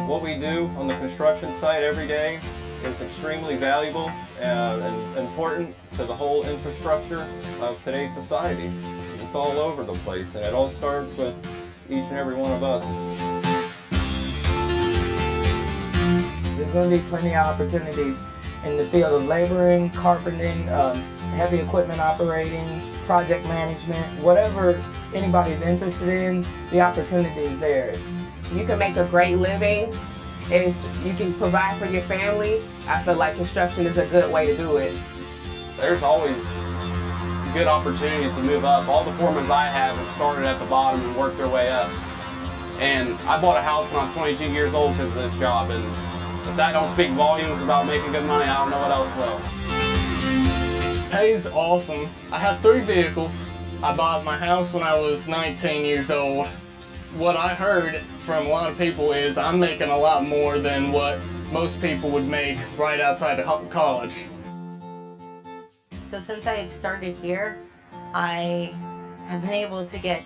What we do on the construction site every day is extremely valuable and important to the whole infrastructure of today's society. It's all over the place, and it all starts with each and every one of us. There's going to be plenty of opportunities in the field of laboring, carpenting, heavy equipment operating, project management, whatever anybody's interested in, the opportunity is there. You can make a great living. You can provide for your family. I feel like construction is a good way to do it. There's always good opportunities to move up. All the foremen I have started at the bottom and worked their way up. And I bought a house when I was 22 years old because of this job, and if that don't speak volumes about making good money, I don't know what else will. Pay's awesome. I have 3 vehicles. I bought my house when I was 19 years old. What I heard from a lot of people is I'm making a lot more than what most people would make right outside of college. So since I've started here, I have been able to get,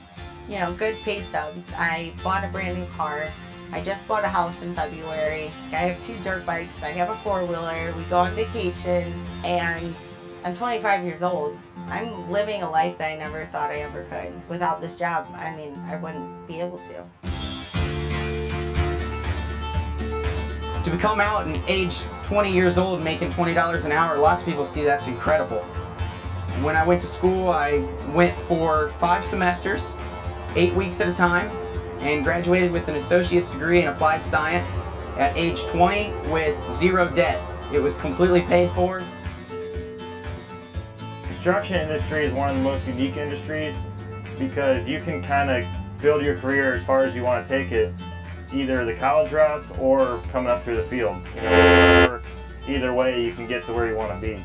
good pay stubs. I bought a brand new car. I just bought a house in February. I have 2 dirt bikes. I have a 4-wheeler. We go on vacation, and I'm 25 years old. I'm living a life that I never thought I ever could. Without this job, I wouldn't be able to. To come out and age 20 years old making $20 an hour, lots of people see that's incredible. When I went to school, I went for 5 semesters, 8 weeks at a time, and graduated with an associate's degree in applied science at age 20 with 0 debt. It was completely paid for. Construction industry is one of the most unique industries because you can kind of build your career as far as you want to take it, either the college route or coming up through the field. Either way, you can get to where you want to be.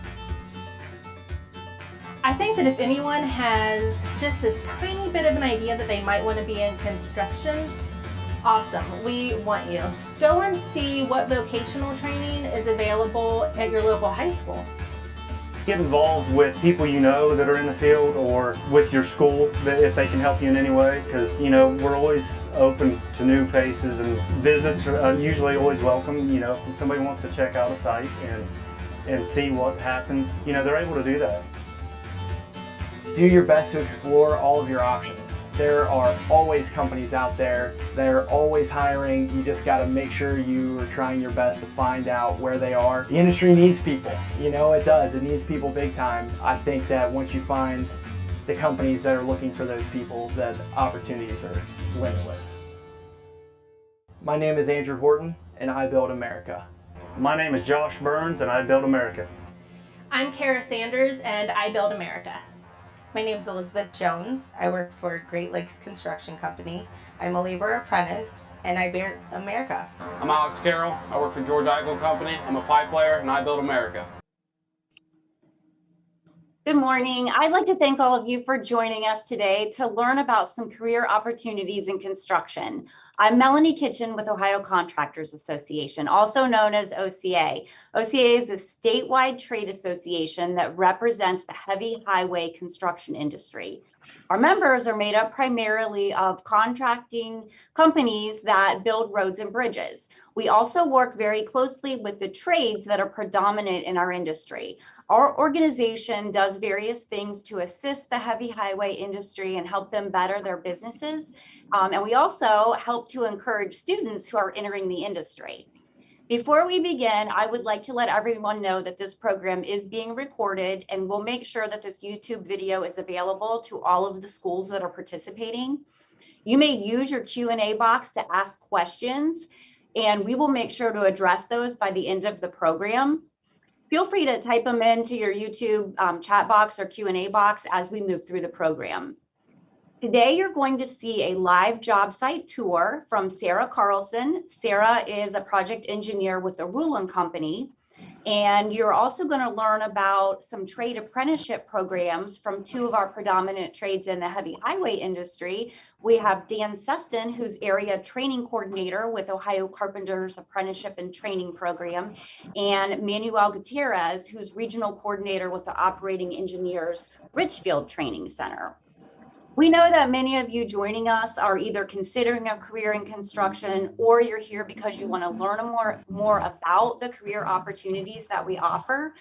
I think that if anyone has just a tiny bit of an idea that they might want to be in construction, awesome, we want you. Go and see what vocational training is available at your local high school. Get involved with people you know that are in the field, or with your school if they can help you in any way, because we're always open to new faces, and visits are usually always welcome. If somebody wants to check out a site and see what happens, they're able to do that. Do your best to explore all of your options. There are always companies out there. They're always hiring. You just got to make sure you are trying your best to find out where they are. The industry needs people. It does. It needs people big time. I think that once you find the companies that are looking for those people, that opportunities are limitless. My name is Andrew Horton, and I build America. My name is Josh Burns, and I build America. I'm Kara Sanders, and I build America. My name is Elizabeth Jones. I work for Great Lakes Construction Company. I'm a labor apprentice, and I build America. I'm Alex Carroll. I work for George Eichel Company. I'm a pipe layer, and I build America. Good morning. I'd like to thank all of you for joining us today to learn about some career opportunities in construction. I'm Melanie Kitchen with Ohio Contractors Association, also known as OCA. OCA is a statewide trade association that represents the heavy highway construction industry. Our members are made up primarily of contracting companies that build roads and bridges. We also work very closely with the trades that are predominant in our industry. Our organization does various things to assist the heavy highway industry and help them better their businesses. And we also help to encourage students who are entering the industry. Before we begin, I would like to let everyone know that this program is being recorded, and we'll make sure that this YouTube video is available to all of the schools that are participating. You may use your Q&A box to ask questions, and we will make sure to address those by the end of the program. Feel free to type them into your YouTube chat box or Q&A box as we move through the program. Today, you're going to see a live job site tour from Sarah Carlson. Sarah is a project engineer with the Rulon Company. And you're also going to learn about some trade apprenticeship programs from 2 of our predominant trades in the heavy highway industry. We have Dan Seston, who's area training coordinator with Ohio Carpenters Apprenticeship and Training Program, and Manuel Gutierrez, who's regional coordinator with the Operating Engineers Richfield Training Center. We know that many of you joining us are either considering a career in construction, or you're here because you want to learn more about the career opportunities that we offer.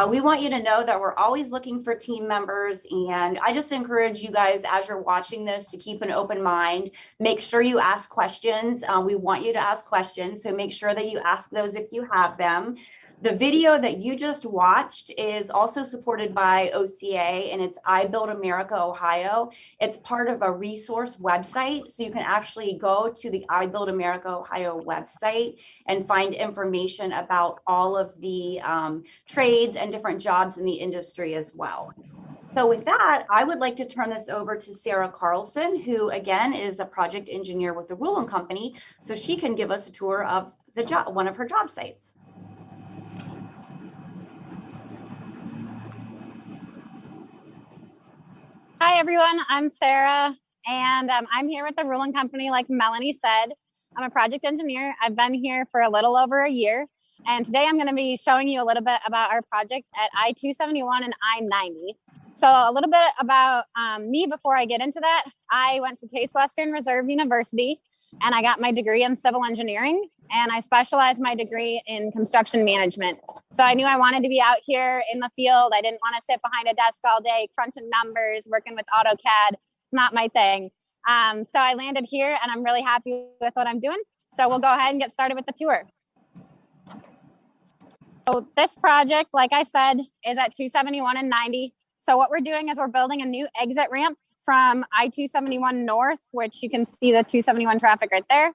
We want you to know that we're always looking for team members, and I just encourage you guys, as you're watching this, to keep an open mind. Make sure you ask questions. We want you to ask questions, so make sure that you ask those if you have them. The video that you just watched is also supported by OCA, and it's I Build America, Ohio. It's part of a resource website, so you can actually go to the I Build America, Ohio website and find information about all of the trades and different jobs in the industry as well. So with that, I would like to turn this over to Sarah Carlson, who again is a project engineer with the Rulon Company, so she can give us a tour of the job, one of her job sites. Hi everyone, I'm Sarah, and I'm here with the Rulon Company, like Melanie said. I'm a project engineer. I've been here for a little over a year, and today I'm going to be showing you a little bit about our project at I-271 and I-90. So a little bit about me before I get into that. I went to Case Western Reserve University, and I got my degree in civil engineering, and I specialized my degree in construction management. So I knew I wanted to be out here in the field. I didn't want to sit behind a desk all day, crunching numbers, working with AutoCAD. Not my thing. So I landed here, and I'm really happy with what I'm doing. So we'll go ahead and get started with the tour. So this project, like I said, is at 271 and 90. So what we're doing is we're building a new exit ramp from I-271 North, which you can see the 271 traffic right there.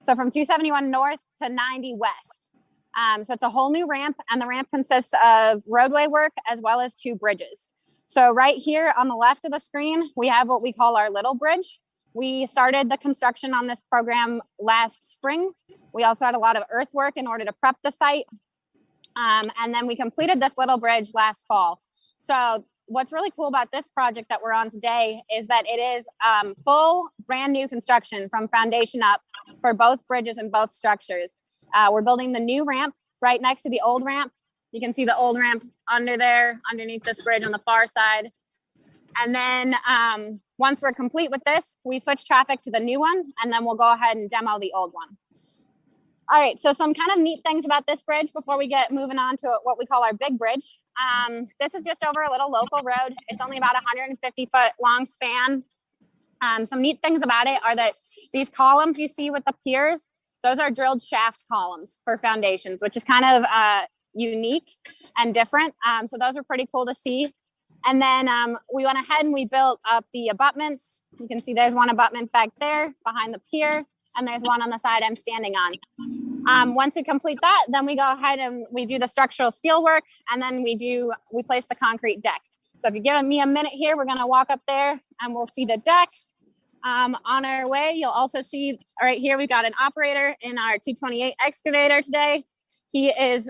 So from 271 North to 90 West. So it's a whole new ramp, and the ramp consists of roadway work as well as 2 bridges. So right here on the left of the screen, we have what we call our little bridge. We started the construction on this program last spring. We also had a lot of earthwork in order to prep the site. And then we completed this little bridge last fall. So what's really cool about this project that we're on today is that it is full brand new construction from foundation up for both bridges and both structures. We're building the new ramp right next to the old ramp. You can see the old ramp under there, underneath this bridge on the far side. And then once we're complete with this, we switch traffic to the new one, and then we'll go ahead and demo the old one. All right, so some kind of neat things about this bridge before we get moving on to what we call our big bridge. This is just over a little local road. It's only about 150-foot long span. Some neat things about it are that these columns you see with the piers, those are drilled shaft columns for foundations, which is kind of unique and different. So those are pretty cool to see. And then we went ahead and we built up the abutments. You can see there's one abutment back there behind the pier, and there's one on the side I'm standing on. Once we complete that, then we go ahead and we do the structural steel work, and then we place the concrete deck. So if you give me a minute here, we're gonna walk up there and we'll see the deck. On our way, you'll also see right here, we've got an operator in our 228 excavator today. He is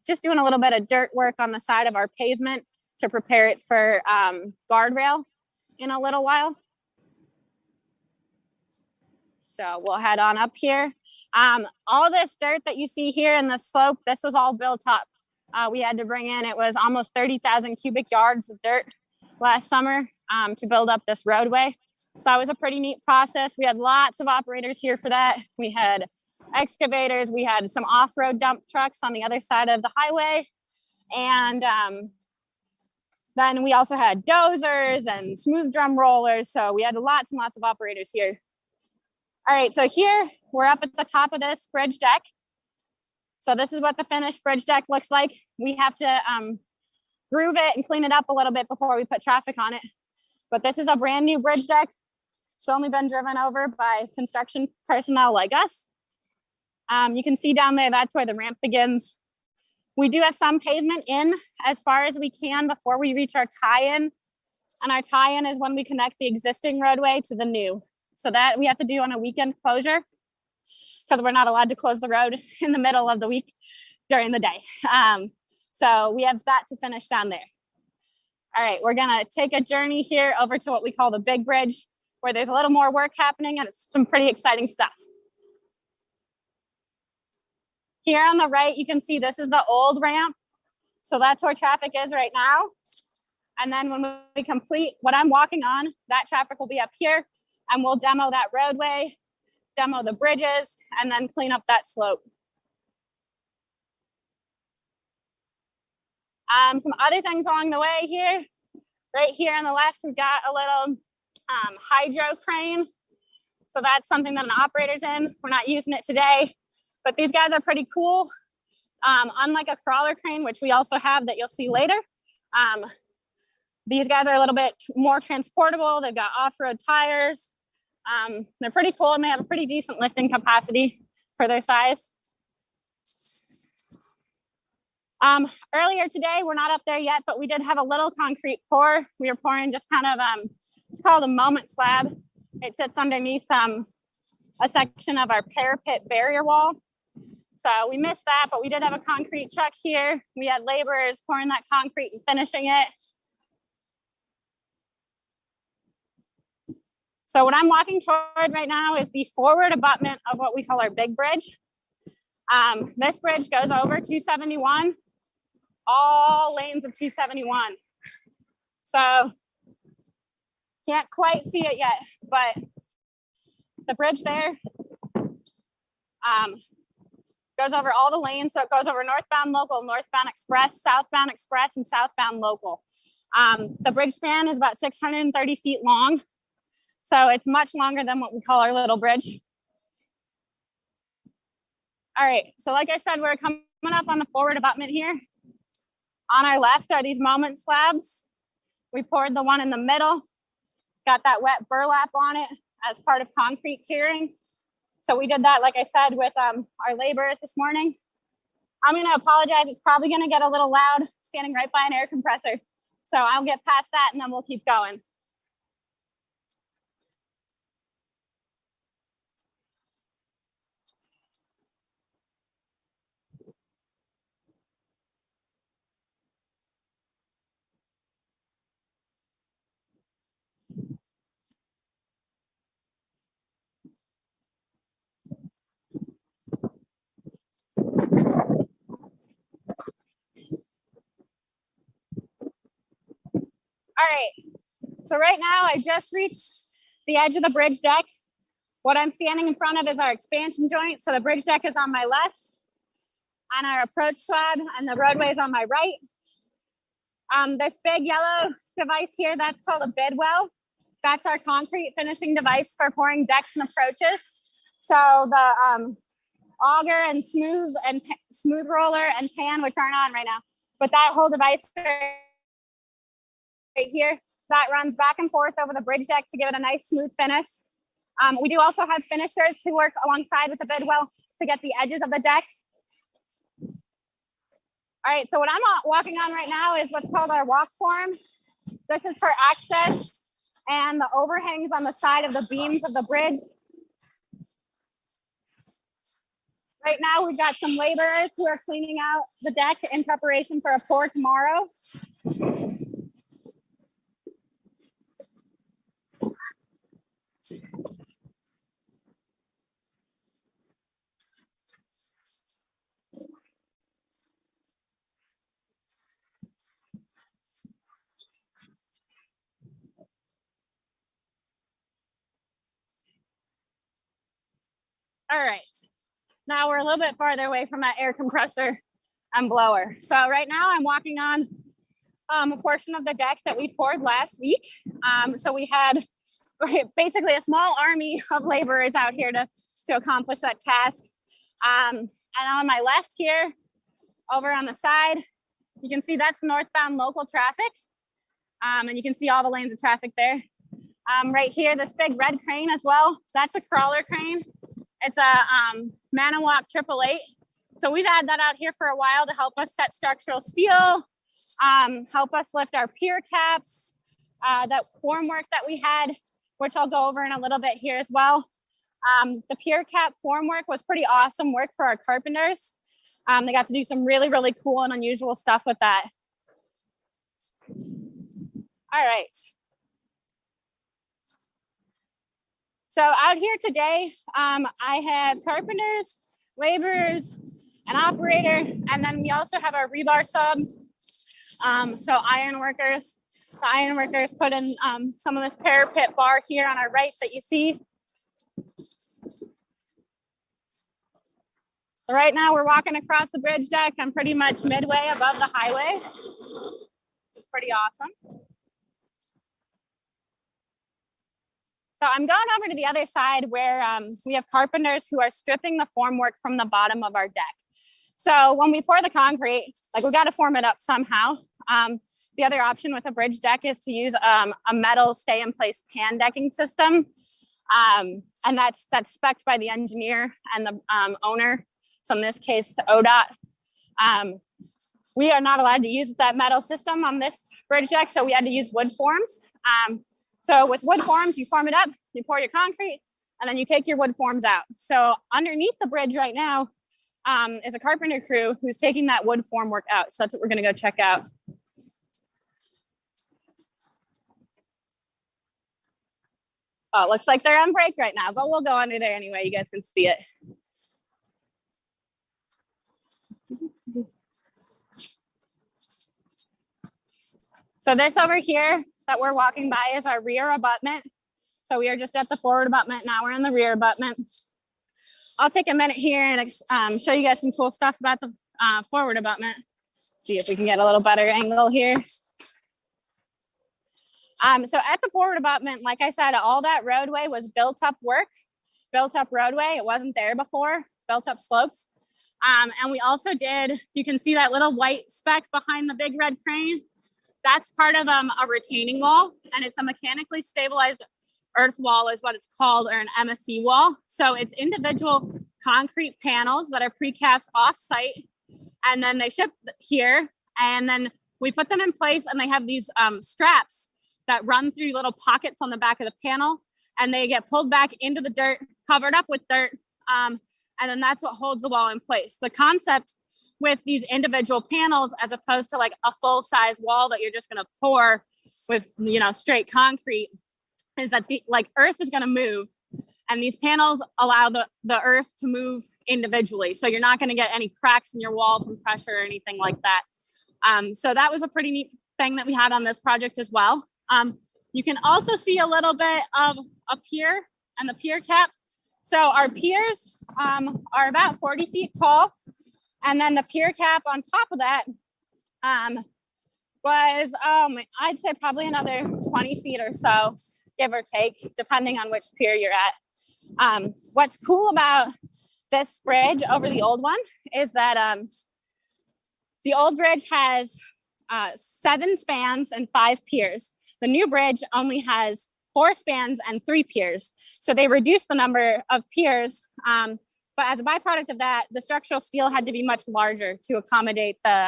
just doing a little bit of dirt work on the side of our pavement to prepare it for guardrail in a little while. So we'll head on up here. All this dirt that you see here in the slope, this was all built up. We had to bring in, it was almost 30,000 cubic yards of dirt last summer to build up this roadway. So it was a pretty neat process. We had lots of operators here for that. We had excavators, we had some off-road dump trucks on the other side of the highway. And then we also had dozers and smooth drum rollers. So we had lots and lots of operators here. All right, so here we're up at the top of this bridge deck. So this is what the finished bridge deck looks like. We have to groove it and clean it up a little bit before we put traffic on it. But this is a brand new bridge deck. It's only been driven over by construction personnel like us. You can see down there, that's where the ramp begins. We do have some pavement in as far as we can before we reach our tie-in. And our tie-in is when we connect the existing roadway to the new. So that we have to do on a weekend closure because we're not allowed to close the road in the middle of the week during the day. So we have that to finish down there. All right, we're gonna take a journey here over to what we call the big bridge, where there's a little more work happening and it's some pretty exciting stuff. Here on the right, you can see this is the old ramp. So that's where traffic is right now. And then when we complete what I'm walking on, that traffic will be up here, and we'll demo that roadway, demo the bridges, and then clean up that slope. Some other things along the way here. Right here on the left, we've got a little hydro crane. So that's something that an operator's in. We're not using it today, but these guys are pretty cool. Unlike a crawler crane, which we also have that you'll see later, these guys are a little bit more transportable. They've got off-road tires. They're pretty cool, and they have a pretty decent lifting capacity for their size. Earlier today, we're not up there yet, but we did have a little concrete pour. We were pouring just kind of, it's called a moment slab. It sits underneath a section of our parapet barrier wall. So we missed that, but we did have a concrete truck here. We had laborers pouring that concrete and finishing it. So what I'm walking toward right now is the forward abutment of what we call our big bridge. This bridge goes over 271, all lanes of 271. So can't quite see it yet, but the bridge there goes over all the lanes. So it goes over northbound local, northbound express, and southbound local. The bridge span is about 630 feet long. So it's much longer than what we call our little bridge. All right, so like I said, we're coming up on the forward abutment here. On our left are these moment slabs. We poured the one in the middle. It's got that wet burlap on it as part of concrete curing. So we did that, like I said, with our laborers this morning. I'm gonna apologize, it's probably gonna get a little loud standing right by an air compressor. So I'll get past that and then we'll keep going. All right, so right now I just reached the edge of the bridge deck. What I'm standing in front of is our expansion joint. So the bridge deck is on my left, on our approach slab, and the roadway is on my right. This big yellow device here, that's called a bid well. That's our concrete finishing device for pouring decks and approaches. So the auger and smooth roller and pan, which aren't on right now, but that whole device right here, that runs back and forth over the bridge deck to give it a nice smooth finish. We do also have finishers who work alongside with the bid well to get the edges of the deck. All right, so what I'm walking on right now is what's called our walk form. This is for access and the overhangs on the side of the beams of the bridge. Right now, we've got some laborers who are cleaning out the deck in preparation for a pour tomorrow. All right, now we're a little bit farther away from that air compressor and blower. So right now I'm walking on a portion of the deck that we poured last week. So we had basically a small army of laborers out here to accomplish that task. And on my left here, over on the side, you can see that's northbound local traffic. And you can see all the lanes of traffic there. Right here, this big red crane as well, that's a crawler crane. It's a Manawak 888. So we've had that out here for a while to help us set structural steel, help us lift our pier caps, that formwork that we had, which I'll go over in a little bit here as well. The pier cap formwork was pretty awesome work for our carpenters. They got to do some really, really cool and unusual stuff with that. All right. So out here today, I have carpenters, laborers, an operator, and then we also have our rebar sub, so iron workers. The iron workers put in some of this parapet bar here on our right that you see. So right now we're walking across the bridge deck. I'm pretty much midway above the highway. It's pretty awesome. So I'm going over to the other side where we have carpenters who are stripping the formwork from the bottom of our deck. So when we pour the concrete, like we got to form it up somehow. The other option with a bridge deck is to use a metal stay in place pan decking system. And that's spec'd by the engineer and the owner. So in this case, ODOT. We are not allowed to use that metal system on this bridge deck, so we had to use wood forms. So with wood forms, you form it up, you pour your concrete, and then you take your wood forms out. So underneath the bridge right now is a carpenter crew who's taking that wood formwork out. So that's what we're gonna go check out. Oh, it looks like they're on break right now, but we'll go under there anyway. You guys can see it. So this over here that we're walking by is our rear abutment. So we are just at the forward abutment. Now we're in the rear abutment. I'll take a minute here and show you guys some cool stuff about the forward abutment. See if we can get a little better angle here. So at the forward abutment, like I said, all that roadway was built up work, built up roadway. It wasn't there before, built up slopes. And we also did, you can see that little white speck behind the big red crane. That's part of a retaining wall, and it's a mechanically stabilized earth wall is what it's called, or an MSC wall. So it's individual concrete panels that are precast off-site, and then they ship here, and then we put them in place, and they have these straps that run through little pockets on the back of the panel, and they get pulled back into the dirt, covered up with dirt, and then that's what holds the wall in place. The concept with these individual panels, as opposed to like a full size wall that you're just going to pour with, you know, straight concrete, is that the earth is going to move, and these panels allow the earth to move individually. So you're not going to get any cracks in your wall from pressure or anything like that. So that was a pretty neat thing that we had on this project as well. You can also see a little bit of a pier and the pier cap. So our piers are about 40 feet tall. And then the pier cap on top of that was, I'd say probably another 20 feet or so, give or take, depending on which pier you're at. What's cool about this bridge over the old one is that the old bridge has 7 spans and 5 piers. The new bridge only has 4 spans and 3 piers. So they reduced the number of piers. But as a byproduct of that, the structural steel had to be much larger to accommodate the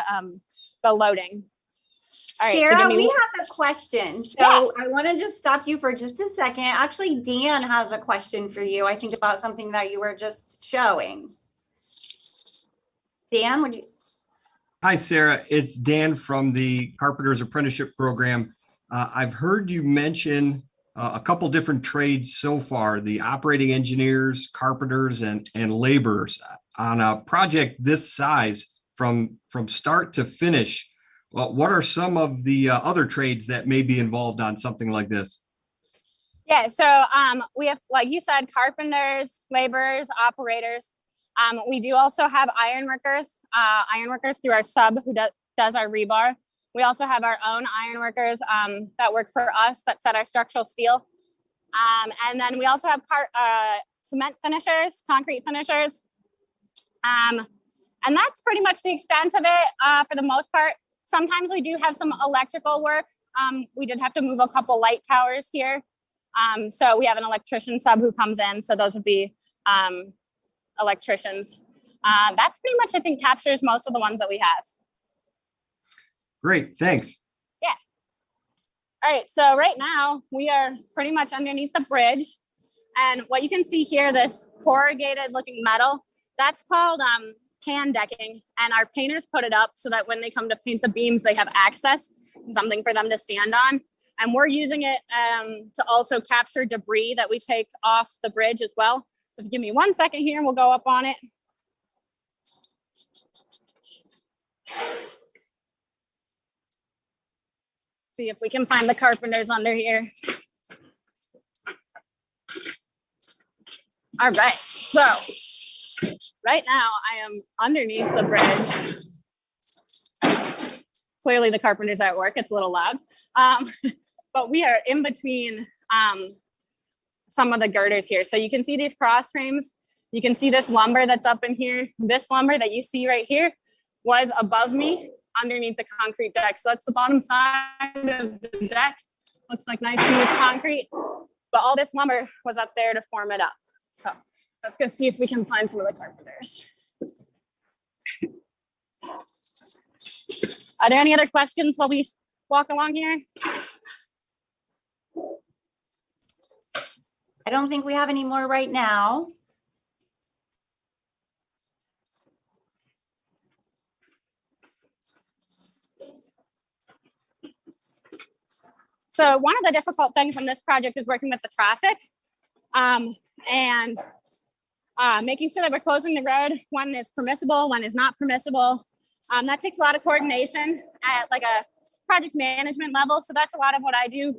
loading. All right, Sarah, so we have a question. So yeah. I want to just stop you for just a second. Actually, Dan has a question for you, I think, about something that you were just showing. Dan, would you? Hi, Sarah. It's Dan from the Carpenter's Apprenticeship Program. I've heard you mention a couple different trades so far, the operating engineers, carpenters, and laborers. On a project this size, from start to finish, well, what are some of the other trades that may be involved on something like this? Yeah, so we have, like you said, carpenters, laborers, operators. We do also have iron workers through our sub who does our rebar. We also have our own iron workers that work for us that set our structural steel. And then we also have cement finishers, concrete finishers. And that's pretty much the extent of it for the most part. Sometimes we do have some electrical work. We did have to move a couple light towers here. So we have an electrician sub who comes in. So those would be electricians. That pretty much, I think, captures most of the ones that we have. Great, thanks. Yeah. All right, so right now we are pretty much underneath the bridge. And what you can see here, this corrugated looking metal, that's called pan decking. And our painters put it up so that when they come to paint the beams, they have access, something for them to stand on. And we're using it to also capture debris that we take off the bridge as well. So if you give me 1 second here, we'll go up on it. See if we can find the carpenters under here. All right, so right now I am underneath the bridge. Clearly the carpenter's at work, it's a little loud. But we are in between some of the girders here. So you can see these cross frames. You can see this lumber that's up in here. This lumber that you see right here was above me underneath the concrete deck. So that's the bottom side of the deck. Looks like nice smooth concrete. But all this lumber was up there to form it up. So let's go see if we can find some of the carpenters. Are there any other questions while we walk along here? I don't think we have any more right now. So one of the difficult things on this project is working with the traffic and making sure that we're closing the road when it's permissible, when it's not permissible. That takes a lot of coordination at like a project management level. So that's a lot of what I do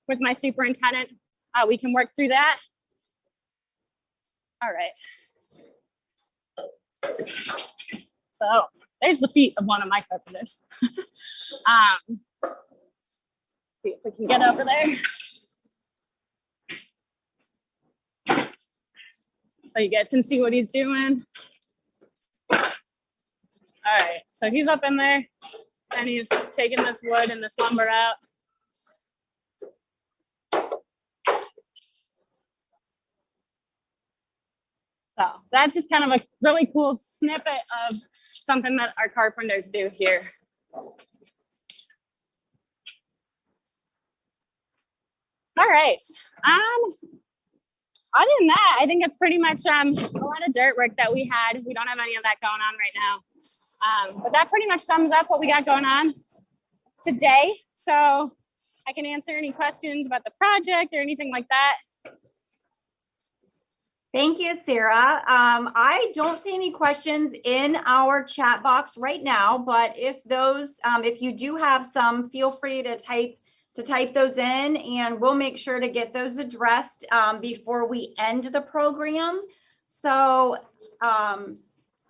with my superintendent. We can work through that. All right. So there's the feet of one of my carpenters. See if we can get over there. So you guys can see what he's doing. All right, so he's up in there and he's taking this wood and this lumber out. So that's just kind of a really cool snippet of something that our carpenters do here. All right. Other than that, I think it's pretty much a lot of dirt work that we had. We don't have any of that going on right now. But that pretty much sums up what we got going on today. So I can answer any questions about the project or anything like that. Thank you, Sarah. I don't see any questions in our chat box right now, but if you do have some, feel free to type those in, and we'll make sure to get those addressed before we end the program. So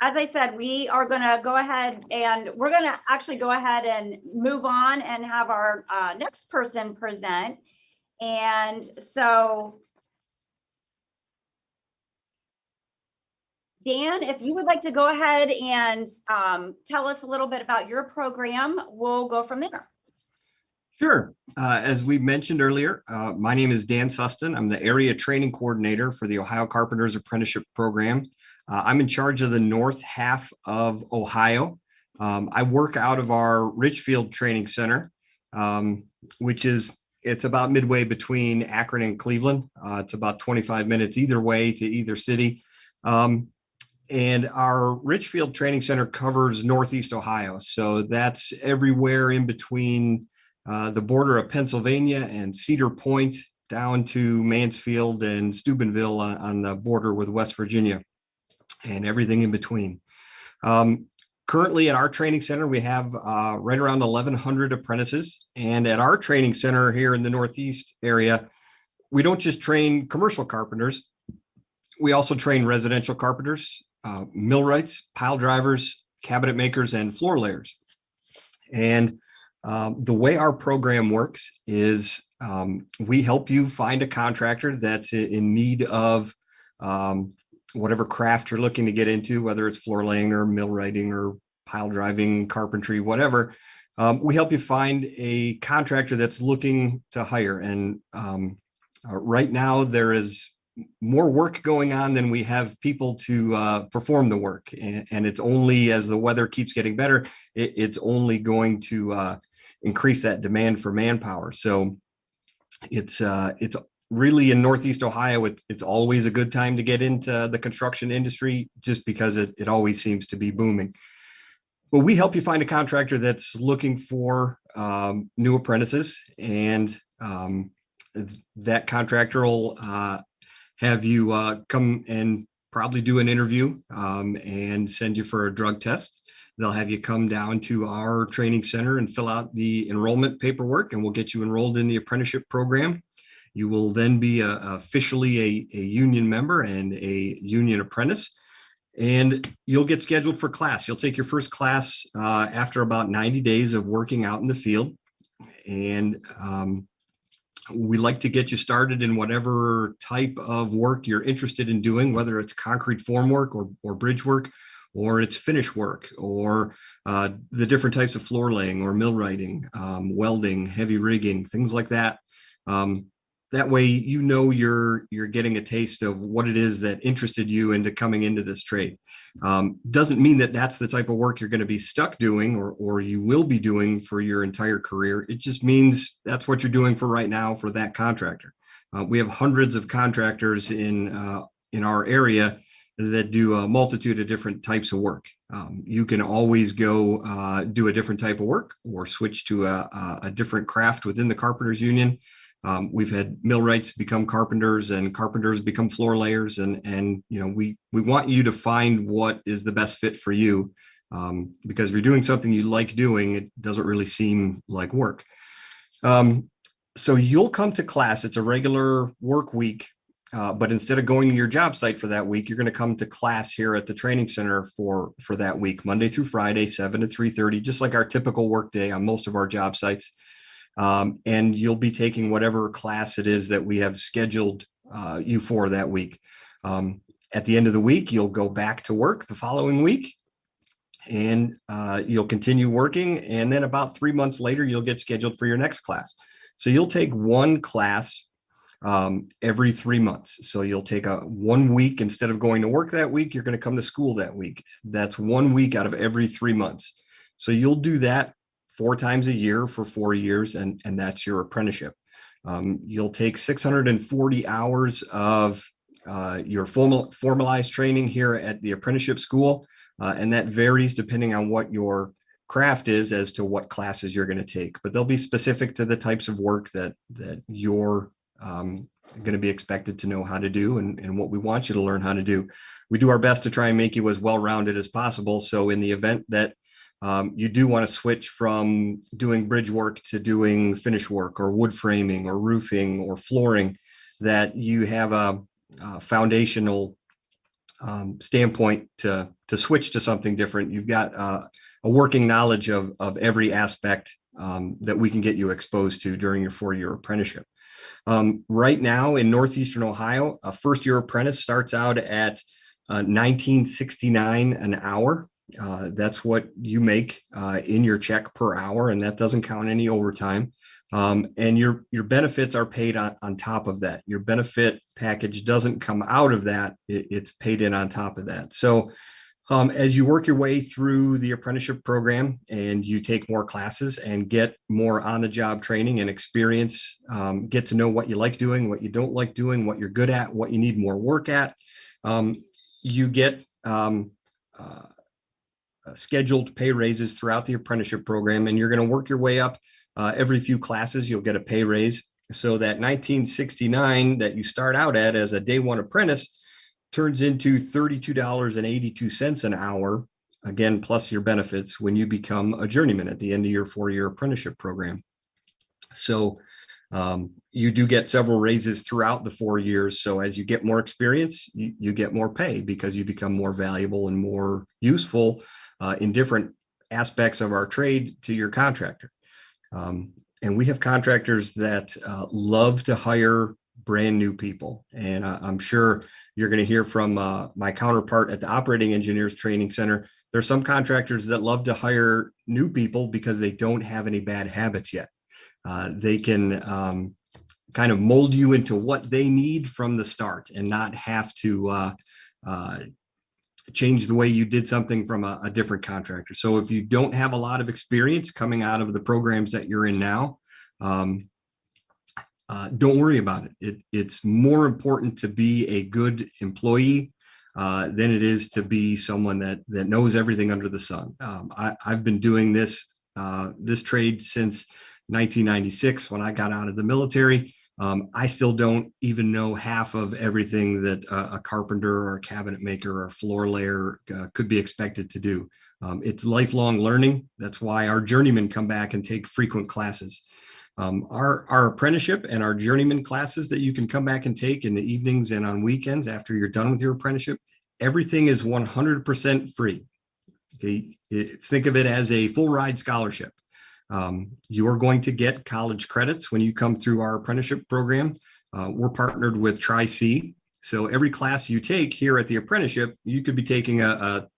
as I said, we are going to go ahead and we're going to actually go ahead and move on and have our next person present. And so Dan, if you would like to go ahead and tell us a little bit about your program, we'll go from there. Sure. As we mentioned earlier, my name is Dan Sustin. I'm the area training coordinator for the Ohio Carpenters Apprenticeship Program. I'm in charge of the north half of Ohio. I work out of our Richfield Training Center, which it's about midway between Akron and Cleveland. It's about 25 minutes either way to either city. And our Richfield Training Center covers Northeast Ohio. So that's everywhere in between the border of Pennsylvania and Cedar Point down to Mansfield and Steubenville on the border with West Virginia and everything in between. Currently at our training center, we have right around 1,100 apprentices. And at our training center here in the Northeast area, we don't just train commercial carpenters. We also train residential carpenters, millwrights, pile drivers, cabinet makers, and floor layers. And the way our program works is we help you find a contractor that's in need of whatever craft you're looking to get into, whether it's floor laying or millwrighting or pile driving, carpentry, whatever. We help you find a contractor that's looking to hire. And right now there is more work going on than we have people to perform the work. And it's only as the weather keeps getting better, it's only going to increase that demand for manpower. So it's really in Northeast Ohio, it's always a good time to get into the construction industry just because it always seems to be booming. But we help you find a contractor that's looking for new apprentices, and that contractor will have you come and probably do an interview and send you for a drug test. they'll have you come down to our training center and fill out the enrollment paperwork, and we'll get you enrolled in the apprenticeship program. You will then be officially a union member and a union apprentice, and you'll get scheduled for class. You'll take your first class after about 90 days of working out in the field. And we like to get you started in whatever type of work you're interested in doing, whether it's concrete form work or bridge work, or it's finish work, or the different types of floor laying or millwrighting, welding, heavy rigging, things like that. That way, you know, you're getting a taste of what it is that interested you into coming into this trade. Doesn't mean that that's the type of work you're going to be stuck doing or you will be doing for your entire career. It just means that's what you're doing for right now for that contractor. We have hundreds of contractors in our area that do a multitude of different types of work. You can always go do a different type of work or switch to a different craft within the Carpenters Union. We've had millwrights become carpenters and carpenters become floor layers, and you know, we want you to find what is the best fit for you, because if you're doing something you like doing, it doesn't really seem like work. So you'll come to class. It's a regular work week, but instead of going to your job site for that week, you're going to come to class here at the training center for that week, Monday through Friday, 7 to 3:30, just like our typical work day on most of our job sites. And you'll be taking whatever class it is that we have scheduled you for that week. At the end of the week, you'll go back to work the following week, and you'll continue working. And then about 3 months later, you'll get scheduled for your next class. So you'll take one class every 3 months. So you'll take 1 week. Instead of going to work that week, you're going to come to school that week. That's 1 week out of every 3 months. So you'll do that 4 times a year for 4 years, and that's your apprenticeship. You'll take 640 hours of your formalized training here at the apprenticeship school, and that varies depending on what your craft is as to what classes you're going to take. But they'll be specific to the types of work that you're going to be expected to know how to do, and what we want you to learn how to do. We do our best to try and make you as well-rounded as possible. So in the event that you do want to switch from doing bridge work to doing finish work or wood framing or roofing or flooring, that you have a foundational standpoint to switch to something different. You've got a working knowledge of every aspect that we can get you exposed to during your 4-year apprenticeship. Right now in Northeastern Ohio, a first-year apprentice starts out at $19.69 an hour. That's what you make in your check per hour, and that doesn't count any overtime. And your benefits are paid on top of that. Your benefit package doesn't come out of that. It's paid in on top of that. So as you work your way through the apprenticeship program and you take more classes and get more on-the-job training and experience, get to know what you like doing, what you don't like doing, what you're good at, what you need more work at, you get scheduled pay raises throughout the apprenticeship program, and you're going to work your way up. Every few classes, you'll get a pay raise. So that $19.69 that you start out at as a day one apprentice turns into $32.82 an hour, again, plus your benefits, when you become a journeyman at the end of your 4-year apprenticeship program. So you do get several raises throughout the 4 years. So as you get more experience, you get more pay because you become more valuable and more useful in different aspects of our trade to your contractor. And we have contractors that love to hire brand new people. And I'm sure you're going to hear from my counterpart at the Operating Engineers Training Center. There's some contractors that love to hire new people because they don't have any bad habits yet. They can kind of mold you into what they need from the start and not have to change the way you did something from a different contractor. So if you don't have a lot of experience coming out of the programs that you're in now, don't worry about it. It's more important to be a good employee than it is to be someone that knows everything under the sun. I've been doing this trade since 1996 when I got out of the military. I still don't even know half of everything that a carpenter or a cabinet maker or floor layer could be expected to do. It's lifelong learning. That's why our journeymen come back and take frequent classes. Our apprenticeship and our journeyman classes that you can come back and take in the evenings and on weekends after you're done with your apprenticeship, everything is 100% free. Okay? Think of it as a full ride scholarship. You're going to get college credits when you come through our apprenticeship program. We're partnered with Tri-C. So every class you take here at the apprenticeship, you could be taking a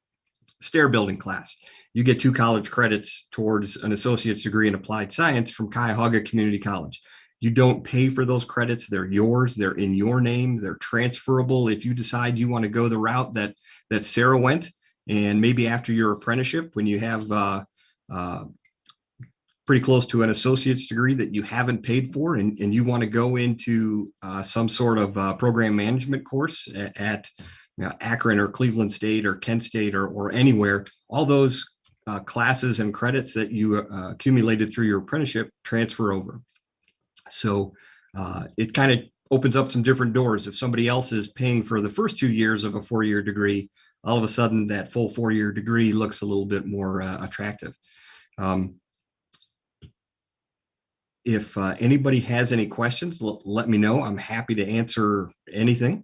stair building class. You get 2 college credits towards an associate's degree in applied science from Cuyahoga Community College. You don't pay for those credits. They're yours. They're in your name. They're transferable. If you decide you want to go the route that Sarah went, and maybe after your apprenticeship, when you have pretty close to an associate's degree that you haven't paid for, and you want to go into some sort of program management course at Akron or Cleveland State or Kent State or anywhere, all those classes and credits that you accumulated through your apprenticeship transfer over. So it kind of opens up some different doors. If somebody else is paying for the first 2 years of a 4-year degree, all of a sudden that full 4-year degree looks a little bit more attractive. If anybody has any questions, let me know. I'm happy to answer anything.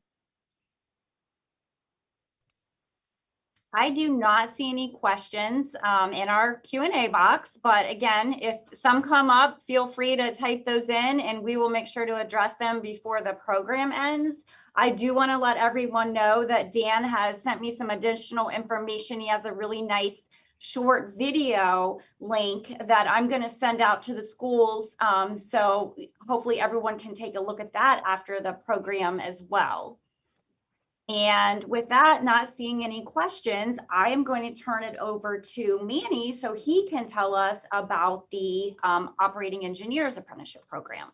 I do not see any questions in our Q&A box, but again, if some come up, feel free to type those in and we will make sure to address them before the program ends. I do want to let everyone know that Dan has sent me some additional information. He has a really nice short video link that I'm going to send out to the schools. So hopefully everyone can take a look at that after the program as well. And with that, not seeing any questions, I am going to turn it over to Manny so he can tell us about the Operating Engineers Apprenticeship Program.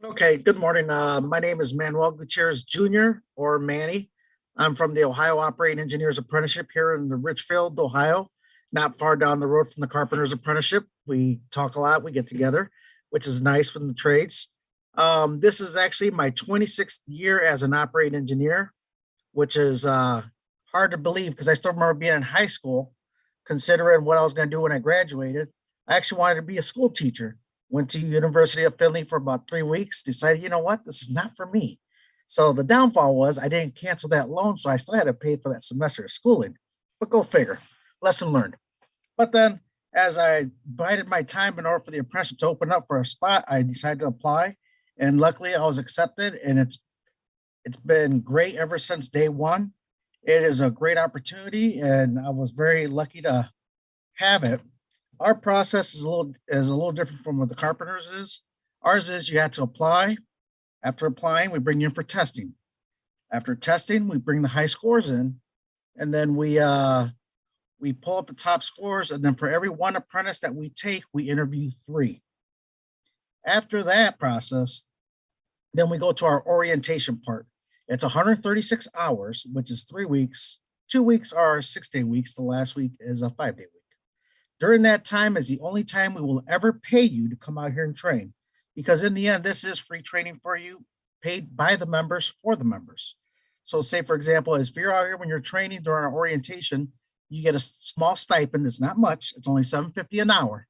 Okay, good morning. My name is Manuel Gutierrez Jr. or Manny. I'm from the Ohio Operating Engineers Apprenticeship here in the Richfield, Ohio, not far down the road from the Carpenter's Apprenticeship. We talk a lot, we get together, which is nice with the trades. This is actually my 26th year as an operating engineer, which is hard to believe because I still remember being in high school, considering what I was going to do when I graduated. I actually wanted to be a school teacher. Went to University of Findlay for about 3 weeks, decided, you know what, this is not for me. So the downfall was I didn't cancel that loan, so I still had to pay for that semester of schooling. But go figure, lesson learned. But then as I bided my time in order for the apprenticeship to open up for a spot, I decided to apply. And luckily I was accepted, and it's been great ever since day one. It is a great opportunity, and I was very lucky to have it. Our process is a little different from what the Carpenters is. Ours is you have to apply. After applying, we bring you in for testing. After testing, we bring the high scores in, and then we pull up the top scores, and then for every one apprentice that we take, we interview 3. After that process, then we go to our orientation part. It's 136 hours, which is 3 weeks. 2 weeks are 6-day weeks. The last week is a 5-day week. During that time is the only time we will ever pay you to come out here and train, because in the end, this is free training for you, paid by the members for the members. So say, for example, if you're out here when you're training during our orientation, you get a small stipend. It's not much. It's only $7.50 an hour.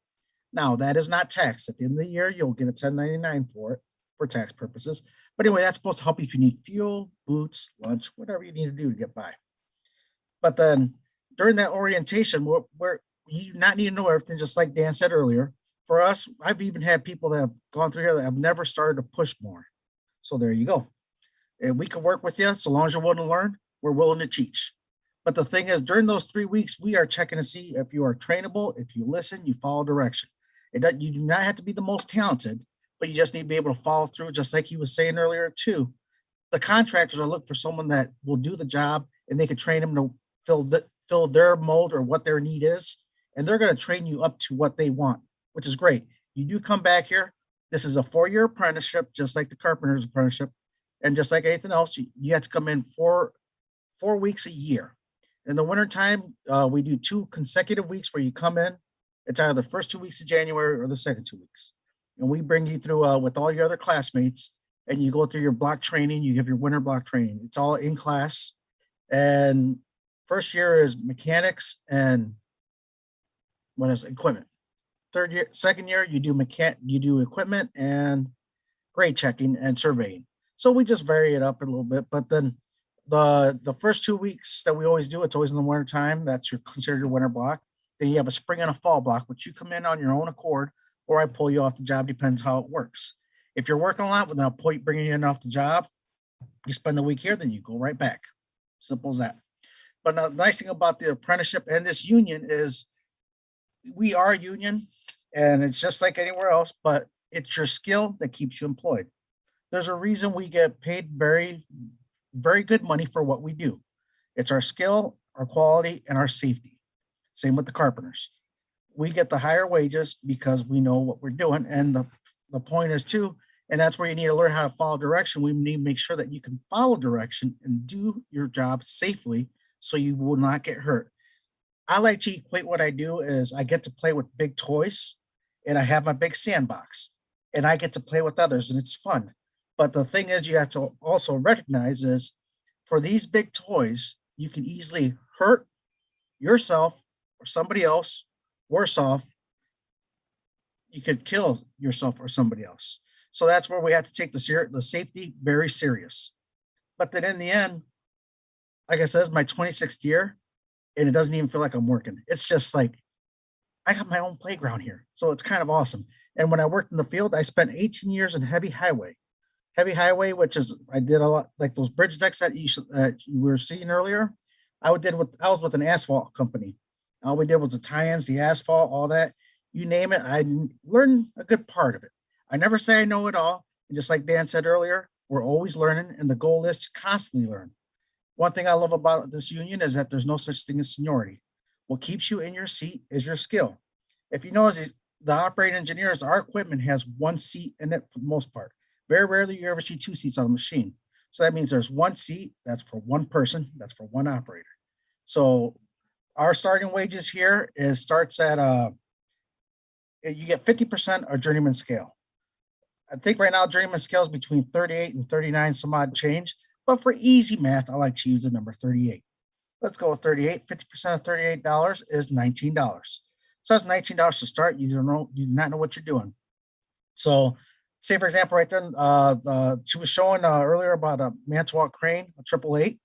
Now, that is not taxed. At the end of the year, you'll get a 1099 for it for tax purposes. But anyway, that's supposed to help you if you need fuel, boots, lunch, whatever you need to do to get by. But then during that orientation, you do not need to know everything, just like Dan said earlier. For us, I've even had people that have gone through here that have never started to push more. So there you go. And we can work with you so long as you're willing to learn. We're willing to teach. But the thing is, during those 3 weeks, we are checking to see if you are trainable, if you listen, you follow direction. You do not have to be the most talented, but you just need to be able to follow through, just like he was saying earlier too. The contractors are looking for someone that will do the job, and they can train them to fill their mold or what their need is. And they're going to train you up to what they want, which is great. You do come back here. This is a 4-year apprenticeship, just like the Carpenter's Apprenticeship. And just like anything else, you have to come in 4 weeks a year. In the wintertime, we do 2 consecutive weeks where you come in. It's either the first 2 weeks of January or the second 2 weeks. and we bring you through with all your other classmates, and you go through your block training. You have your winter block training. It's all in class. And first year is mechanics and what is equipment. Second year, you do equipment and grade checking and surveying. So we just vary it up a little bit. But then the first 2 weeks that we always do, it's always in the winter time. That's considered your winter block. Then you have a spring and a fall block, which you come in on your own accord, or I pull you off the job, depends how it works. If you're working a lot, then I'll bring you in off the job. You spend the week here, then you go right back. Simple as that. But the nice thing about the apprenticeship and this union is we are a union, and it's just like anywhere else, but it's your skill that keeps you employed. There's a reason we get paid very, very good money for what we do. It's our skill, our quality, and our safety. Same with the carpenters. We get the higher wages because we know what we're doing. And the point is too, and that's where you need to learn how to follow direction. We need to make sure that you can follow direction and do your job safely so you will not get hurt. I like to equate what I do is I get to play with big toys, and I have my big sandbox, and I get to play with others, and it's fun. But the thing is, you have to also recognize is for these big toys, you can easily hurt yourself or somebody else. Worse off, you could kill yourself or somebody else. So that's where we have to take the safety very serious. But then in the end, like I said, it's my 26th year, and it doesn't even feel like I'm working. It's just like I got my own playground here. So it's kind of awesome. And when I worked in the field, I spent 18 years in heavy highway. Heavy highway, which is I did a lot like those bridge decks that you were seeing earlier. I was with an asphalt company. All we did was the tie-ins, the asphalt, all that. You name it, I learned a good part of it. I never say I know it all. And just like Dan said earlier, we're always learning, and the goal is to constantly learn. One thing I love about this union is that there's no such thing as seniority. What keeps you in your seat is your skill. If you notice, the operating engineers, our equipment has one seat in it for the most part. Very rarely you ever see two seats on a machine. So that means there's one seat, that's for one person, that's for one operator. So our starting wages here starts at you get 50% of journeyman scale. I think right now journeyman scale is between 38 and 39 some odd change, but for easy math, I like to use the number 38. Let's go with 38. 50% of $38 is $19. So that's $19 to start. You do not know what you're doing. So say for example, right there, she was showing earlier about a Manitowoc crane, a 888.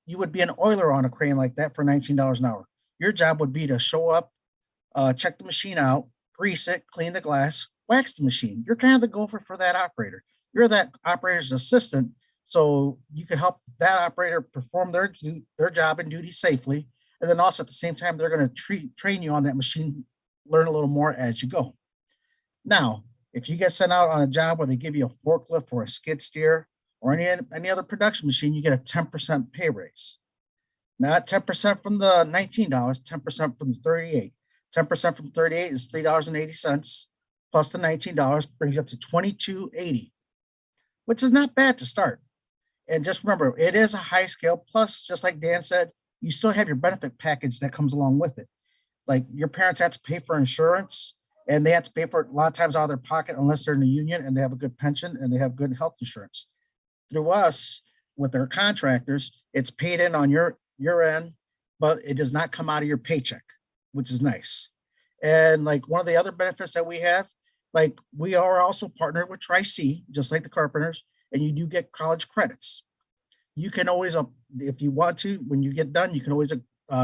You would be an oiler on a crane like that for $19 an hour. Your job would be to show up, check the machine out, grease it, clean the glass, wax the machine. You're kind of the gopher for that operator. You're that operator's assistant, so you can help that operator perform their job and duty safely. And then also at the same time, they're going to train you on that machine, learn a little more as you go. Now, if you get sent out on a job where they give you a forklift or a skid steer or any other production machine, you get a 10% pay raise. Not 10% from the $19, 10% from the 38. 10% from 38 is $3.80 plus the $19 brings you up to $22.80, which is not bad to start. And just remember, it is a high scale. Plus, just like Dan said, you still have your benefit package that comes along with it. Like your parents have to pay for insurance, and they have to pay for it a lot of times out of their pocket unless they're in a union and they have a good pension and they have good health insurance. Through us, with our contractors, it's paid in on your end, but it does not come out of your paycheck, which is nice. And like one of the other benefits that we have, like we are also partnered with Tri-C, just like the carpenters, and you do get college credits. You can always, if you want to, when you get done, you can always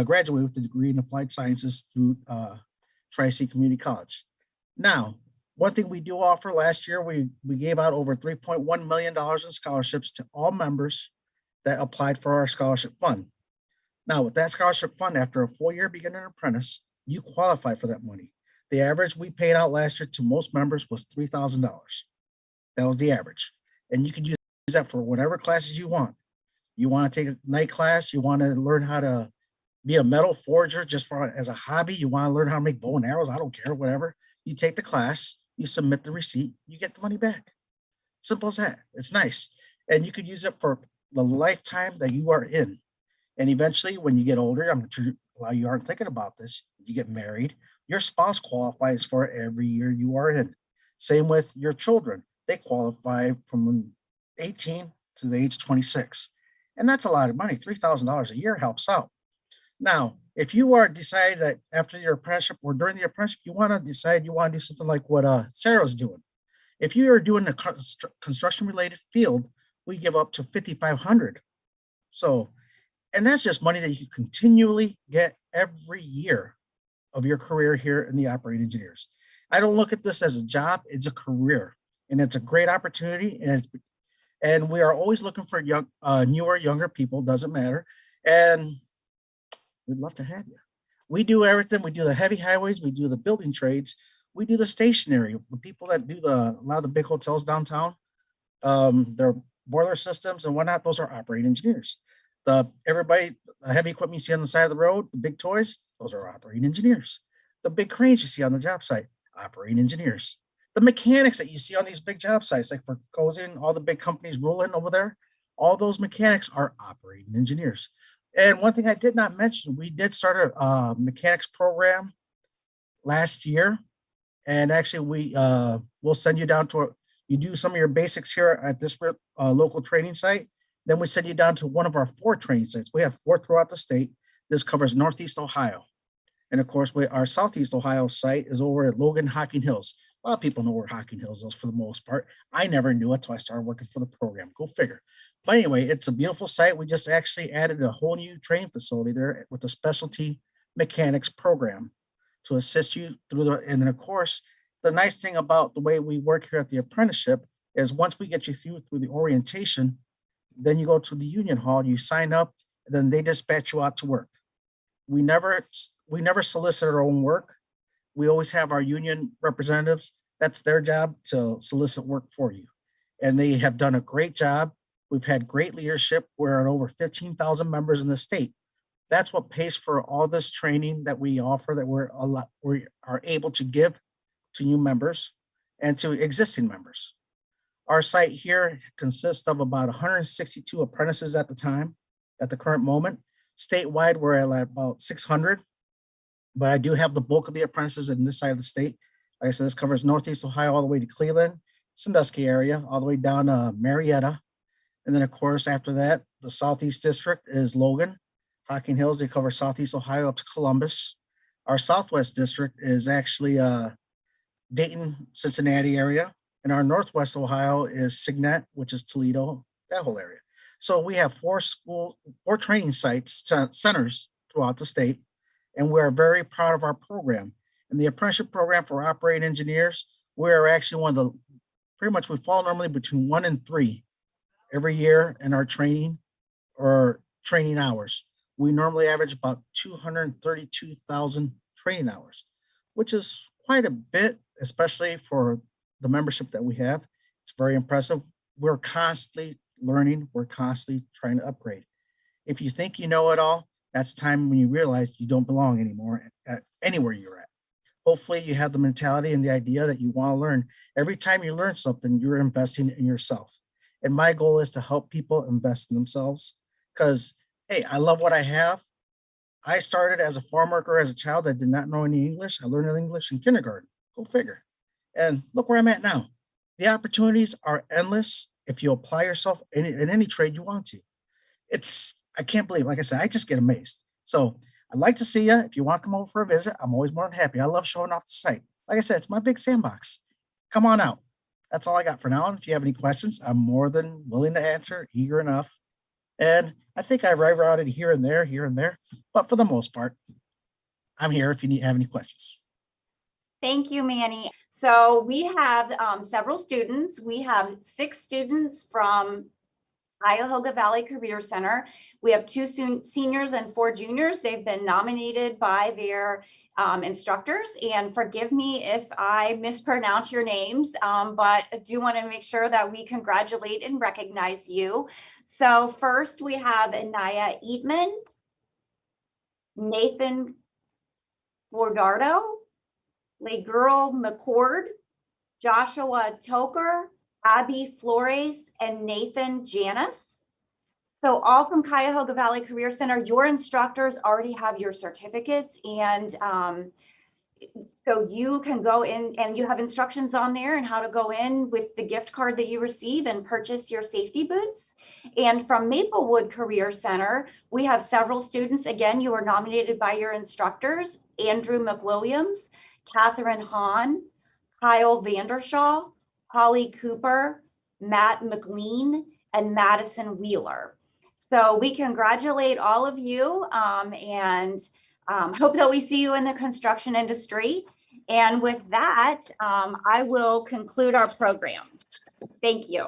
graduate with a degree in applied sciences through Tri-C Community College. Now, one thing we do offer, last year, we gave out over $3.1 million in scholarships to all members that applied for our scholarship fund. Now, with that scholarship fund, after a full year beginner apprentice, you qualify for that money. The average we paid out last year to most members was $3,000. That was the average. And you can use that for whatever classes you want. You want to take a night class, you want to learn how to be a metal forger just as a hobby, you want to learn how to make bow and arrows, I don't care, whatever. You take the class, you submit the receipt, you get the money back. Simple as that. It's nice. And you could use it for the lifetime that you are in. And eventually, when you get older, I'm sure a lot of you aren't thinking about this, you get married, your spouse qualifies for it every year you are in. Same with your children. They qualify from 18 to the age 26. And that's a lot of money. $3,000 a year helps out. Now, if you are decided that after your apprenticeship or during the apprenticeship, you want to decide you want to do something like what Sarah's doing. If you are doing a construction related field, we give up to $5,500. So, and that's just money that you continually get every year of your career here in the operating engineers. I don't look at this as a job, it's a career, and it's a great opportunity. And we are always looking for newer, younger people, doesn't matter. And we'd love to have you. We do everything. We do the heavy highways, we do the building trades, we do the stationary. The people that do a lot of the big hotels downtown, their boiler systems and whatnot, those are operating engineers. The heavy equipment you see on the side of the road, the big toys, those are operating engineers. The big cranes you see on the job site, operating engineers. The mechanics that you see on these big job sites, like for Cozen, all the big companies rolling over there, all those mechanics are operating engineers. And one thing I did not mention, we did start a mechanics program last year. And actually, we'll send you down to you do some of your basics here at this local training site. Then we send you down to one of our 4 training sites. We have 4 throughout the state. This covers Northeast Ohio. And of course, our Southeast Ohio site is over at Logan Hocking Hills. A lot of people know where Hocking Hills is for the most part. I never knew it until I started working for the program. Go figure. But anyway, it's a beautiful site. We just actually added a whole new training facility there with a specialty mechanics program to assist you through and then of course, the nice thing about the way we work here at the apprenticeship is once we get you through the orientation, then you go to the union hall, you sign up, and then they dispatch you out to work. We never solicit our own work. We always have our union representatives. That's their job to solicit work for you. And they have done a great job. We've had great leadership. We're at over 15,000 members in the state. That's what pays for all this training that we offer, that we are able to give to new members and to existing members. Our site here consists of about 162 apprentices at the current moment. Statewide, we're at about 600, but I do have the bulk of the apprentices in this side of the state. Like I said, this covers Northeast Ohio all the way to Cleveland, Sandusky area, all the way down to Marietta. And then of course, after that, the Southeast District is Logan, Hocking Hills. They cover Southeast Ohio up to Columbus. Our Southwest District is actually Dayton, Cincinnati area. And our Northwest Ohio is Signet, which is Toledo, that whole area. So we have 4 training centers throughout the state, and we are very proud of our program. And the apprenticeship program for operating engineers, we are actually we fall normally between 1 and 3 every year in our training or training hours. We normally average about 232,000 training hours, which is quite a bit, especially for the membership that we have. It's very impressive. We're constantly learning. We're constantly trying to upgrade. If you think you know it all, that's time when you realize you don't belong anymore at anywhere you're at. Hopefully you have the mentality and the idea that you want to learn. Every time you learn something, you're investing in yourself. And my goal is to help people invest in themselves because, hey, I love what I have. I started as a farm worker as a child. I did not know any English. I learned English in kindergarten. Go figure. And look where I'm at now. The opportunities are endless if you apply yourself in any trade you want to. I can't believe, like I said, I just get amazed. So I'd like to see you. If you want to come over for a visit, I'm always more than happy. I love showing off the site. Like I said, it's my big sandbox. Come on out. That's all I got for now. And if you have any questions, I'm more than willing to answer, eager enough. And I think I've routed here and there. But for the most part, I'm here if you have any questions. Thank you, Manny. So we have several students. We have 6 students from Cuyahoga Valley Career Center. We have 2 seniors and 4 juniors. They've been nominated by their instructors, and forgive me if I mispronounce your names, but I do want to make sure that we congratulate and recognize you. So first we have Anaya Eatman, Nathan Bordardo, Legirl McCord, Joshua Toker, Abby Flores, and Nathan Janis. So all from Cuyahoga Valley Career Center. Your instructors already have your certificates, and So you can go in and you have instructions on there and how to go in with the gift card that you receive and purchase your safety boots. And from Maplewood Career Center, we have several students. Again, you are nominated by your instructors, Andrew McWilliams, Catherine Hahn, Kyle Vandershaw, Holly Cooper, Matt McLean, and Madison Wheeler. So we congratulate all of you and hope that we see you in the construction industry. And with that, I will conclude our program. Thank you.